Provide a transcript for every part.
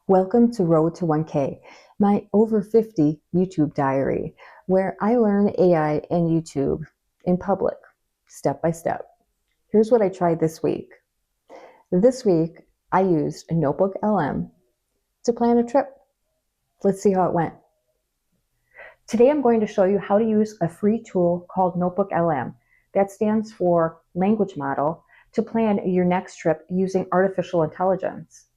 Welcome to Road to 1K, my over 50 YouTube diary, where I learn AI and YouTube in public, step by step. Here's what I tried this week. This week, I used a NotebookLM to plan a trip. Let's see how it went. Today, I'm going to show you how to use a free tool called NotebookLM. That stands for Language Model to plan your next trip using artificial intelligence.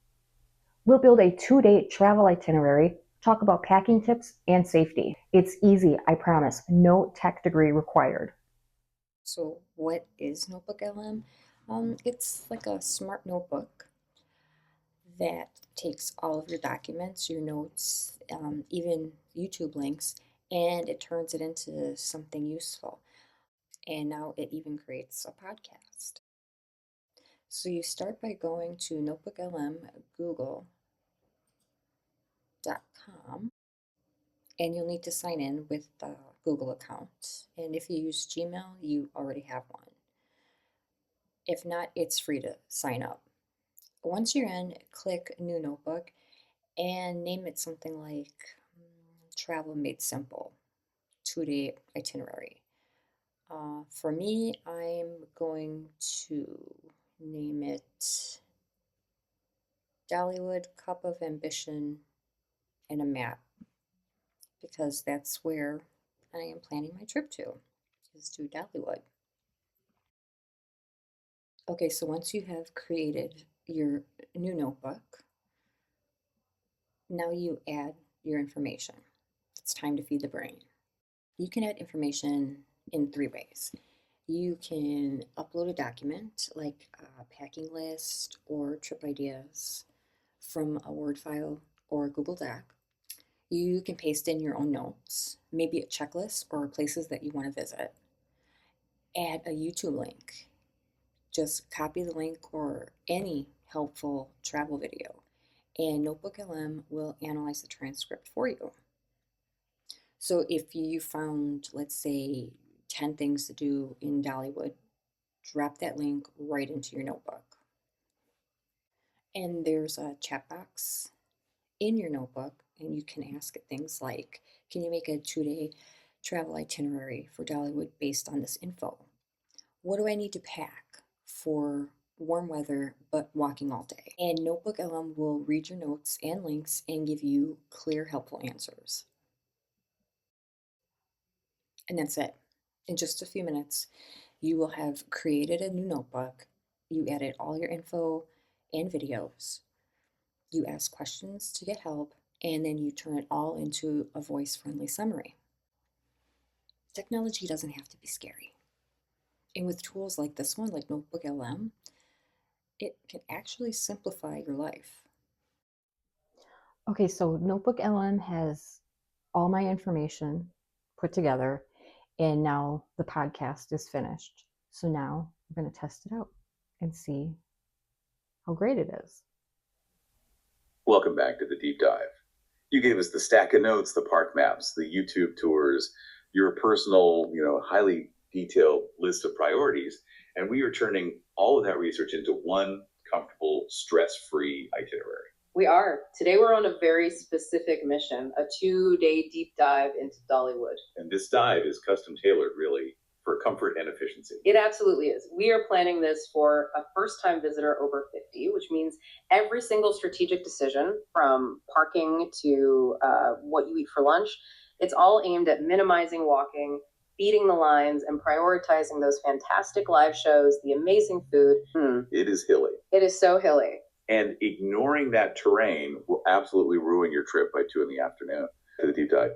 We'll build a 2-day travel itinerary, talk about packing tips and safety. It's easy, I promise. No tech degree required. So what is NotebookLM? It's like a smart notebook that takes all of your documents, your notes, even YouTube links, and it turns it into something useful. And now it even creates a podcast. So you start by going to notebooklm.google.com, and you'll need to sign in with the Google account. And if you use Gmail, you already have one. If not, it's free to sign up. Once you're in, click New Notebook and name it something like Travel Made Simple, 2-day itinerary. For me, I'm going to name it Dollywood, Cup of Ambition, and a Map, because that's where I am planning my trip to, is to Dollywood. Okay, so once you have created your new notebook, now you add your information. It's time to feed the brain. You can add information in 3 ways. You can upload a document like a packing list or trip ideas from a Word file or Google Doc. You can paste in your own notes, maybe a checklist or places that you want to visit. Add a YouTube link. Just copy the link or any helpful travel video, and NotebookLM will analyze the transcript for you. So if you found, let's say, 10 things to do in Dollywood, drop that link right into your notebook. And there's a chat box in your notebook, and you can ask it things like, can you make a 2-day travel itinerary for Dollywood based on this info? What do I need to pack for warm weather but walking all day? And NotebookLM will read your notes and links and give you clear, helpful answers. And that's it. In just a few minutes, you will have created a new notebook. You added all your info and videos. You ask questions to get help, and then you turn it all into a voice-friendly summary. Technology doesn't have to be scary. And with tools like this one, like NotebookLM, it can actually simplify your life. Okay, so NotebookLM has all my information put together, and now the podcast is finished. So now I'm going to test it out and see how great it is. Welcome back to the deep dive. You gave us the stack of notes, the park maps, the YouTube tours, your personal, highly detailed list of priorities, and we are turning all of that research into one comfortable, stress-free itinerary. We are. Today we're on a very specific mission, a 2-day deep dive into Dollywood. And this dive is custom tailored, really, for comfort and efficiency. It absolutely is. We are planning this for a first-time visitor over 50, which means every single strategic decision, from parking to what you eat for lunch, it's all aimed at minimizing walking, beating the lines, and prioritizing those fantastic live shows, the amazing food. It is hilly. It is so hilly. And ignoring that terrain will absolutely ruin your trip by 2 p.m. to the deep dive.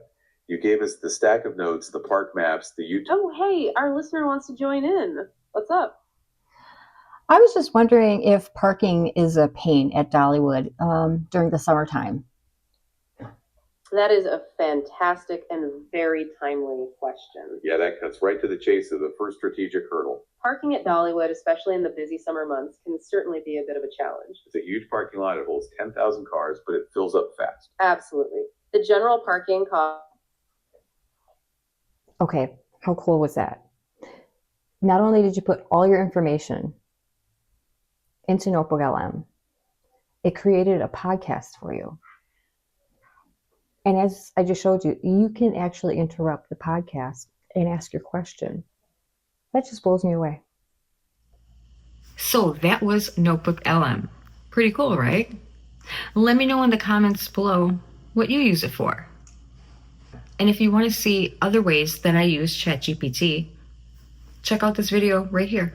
You gave us the stack of notes, the park maps, the YouTube. Oh, hey, our listener wants to join in. What's up? I was just wondering if parking is a pain at Dollywood during the summertime. That is a fantastic and very timely question. Yeah, that cuts right to the chase of the first strategic hurdle. Parking at Dollywood, especially in the busy summer months, can certainly be a bit of a challenge. It's a huge parking lot. It holds 10,000 cars, but it fills up fast. Absolutely. The general parking cost. Okay, how cool was that? Not only did you put all your information into NotebookLM, It created a podcast for you. And as I just showed you, you can actually interrupt the podcast and ask your question. That just blows me away. So that was NotebookLM. Pretty cool, right? Let me know in the comments below what you use it for. And if you want to see other ways that I use ChatGPT, check out this video right here.